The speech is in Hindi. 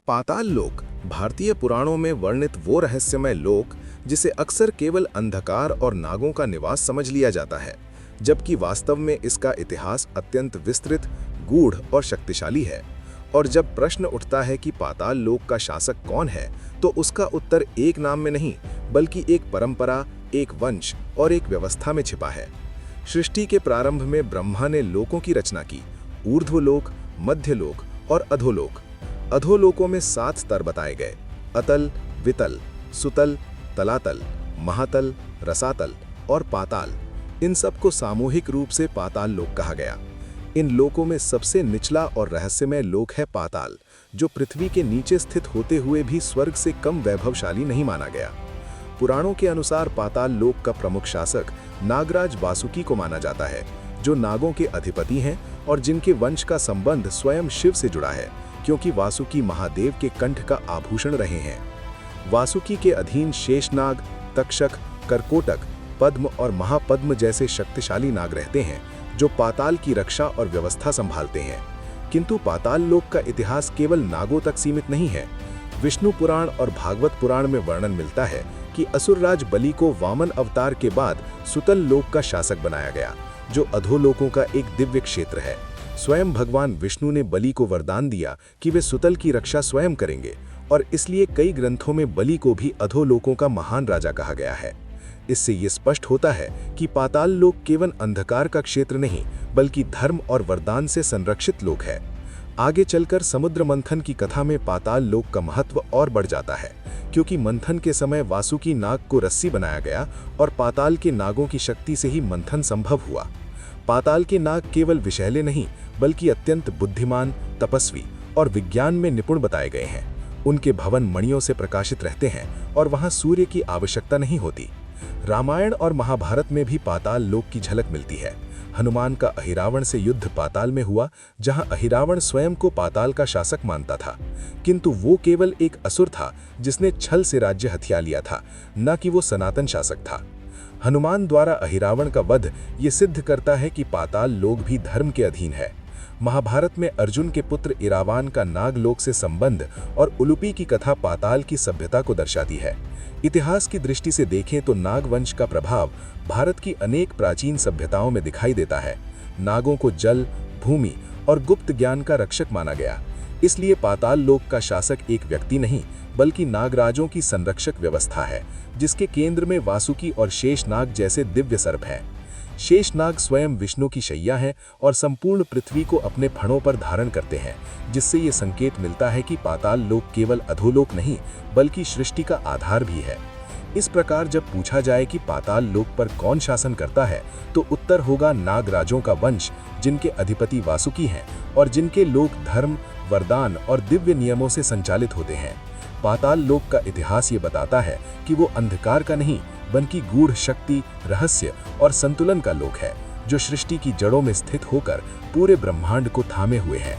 पाताल लोक भारतीय पुराणों में वर्णित वो रहस्यमय लोक जिसे अक्सर केवल अंधकार और नागों का निवास समझ लिया जाता है, जबकि वास्तव में इसका इतिहास अत्यंत विस्तृत, गूढ़ और शक्तिशाली है। और जब प्रश्न उठता है कि पाताल लोक का शासक कौन है, तो उसका उत्तर एक नाम में नहीं, बल्कि एक परंपरा, एक वंश और एक व्यवस्था में छिपा है। सृष्टि के प्रारंभ में ब्रह्मा ने लोकों की रचना की: ऊर्ध्वलोक, मध्यलोक और अधोलोक। अधोलोकों में 7 स्तर बताए गए: अतल, वितल, सुतल, तलातल, महातल, रसातल और पाताल। इन सबको सामूहिक रूप से पाताल लोक कहा गया। इन लोकों में सबसे निचला और रहस्यमय लोक है पाताल, जो पृथ्वी के नीचे स्थित होते हुए भी स्वर्ग से कम वैभवशाली नहीं माना गया। पुराणों के अनुसार पाताल लोक का प्रमुख शासक नागराज वासुकी को माना जाता है, जो नागों के अधिपति हैं और जिनके वंश का संबंध स्वयं शिव से जुड़ा है, क्योंकि वासुकी महादेव के कंठ का आभूषण रहे हैं। वासुकी के अधीन शेषनाग, तक्षक, करकोटक, पद्म और महापद्म जैसे शक्तिशाली नाग रहते हैं, जो पाताल की रक्षा और व्यवस्था संभालते हैं। किंतु पाताल लोक का इतिहास केवल नागों तक सीमित नहीं है। विष्णु पुराण और भागवत पुराण में वर्णन मिलता है कि असुरराज बलि को वामन अवतार के बाद सुतल लोक का शासक बनाया गया, जो अधोलोकों का एक दिव्य क्षेत्र है। स्वयं भगवान विष्णु ने बलि को वरदान दिया कि वे सुतल की रक्षा स्वयं करेंगे, और इसलिए कई ग्रंथों में बलि को भी अधोलोकों का महान राजा कहा गया है। इससे ये स्पष्ट होता है कि पाताल लोक केवल अंधकार का क्षेत्र नहीं, बल्कि धर्म और वरदान से संरक्षित लोक है। आगे चलकर समुद्र मंथन की कथा में पाताल लोक का महत्व और बढ़ जाता है, क्योंकि मंथन के समय वासुकी नाग को रस्सी बनाया गया और पाताल के नागों की शक्ति से ही मंथन संभव हुआ। पाताल के नाग केवल विषैले नहीं, बल्कि अत्यंत बुद्धिमान, तपस्वी और विज्ञान में निपुण बताए गए हैं। उनके भवन मणियों से प्रकाशित रहते हैं और वहां सूर्य की आवश्यकता नहीं होती। रामायण और महाभारत में भी पाताल लोक की झलक मिलती है। हनुमान का अहिरावण से युद्ध पाताल में हुआ, जहां अहिरावण स्वयं को पाताल का शासक मानता था, किंतु वो केवल एक असुर था जिसने छल से राज्य हथिया लिया था, न कि वो सनातन शासक था। हनुमान द्वारा अहिरावण का वध ये सिद्ध करता है कि पाताल लोक भी धर्म के अधीन है। महाभारत में अर्जुन के पुत्र इरावान का नागलोक से संबंध और उलूपी की कथा पाताल की सभ्यता को दर्शाती है। इतिहास की दृष्टि से देखें तो नागवंश का प्रभाव भारत की अनेक प्राचीन सभ्यताओं में दिखाई देता है। नागों को जल, भूमि और गुप्त ज्ञान का रक्षक माना गया। इसलिए पाताल लोक का शासक एक व्यक्ति नहीं, बल्कि नागराजों की संरक्षक व्यवस्था है, जिसके केंद्र में वासुकी और शेषनाग जैसे दिव्य सर्प हैं। शेषनाग स्वयं विष्णु की शैया हैं और संपूर्ण पृथ्वी को अपने फणों पर धारण करते हैं, जिससे ये संकेत मिलता है कि पाताल लोक केवल अधोलोक नहीं, बल्कि सृष्टि का आधार भी है। इस प्रकार जब पूछा जाए कि पाताल लोक पर कौन शासन करता है, तो उत्तर होगा नागराजों का वंश, जिनके अधिपति वासुकी हैं और जिनके लोक धर्म, वरदान और दिव्य नियमों से संचालित होते हैं। पाताल लोक का इतिहास ये बताता है कि वो अंधकार का नहीं, बल्कि गूढ़ शक्ति, रहस्य और संतुलन का लोक है, जो सृष्टि की जड़ों में स्थित होकर पूरे ब्रह्मांड को थामे हुए है।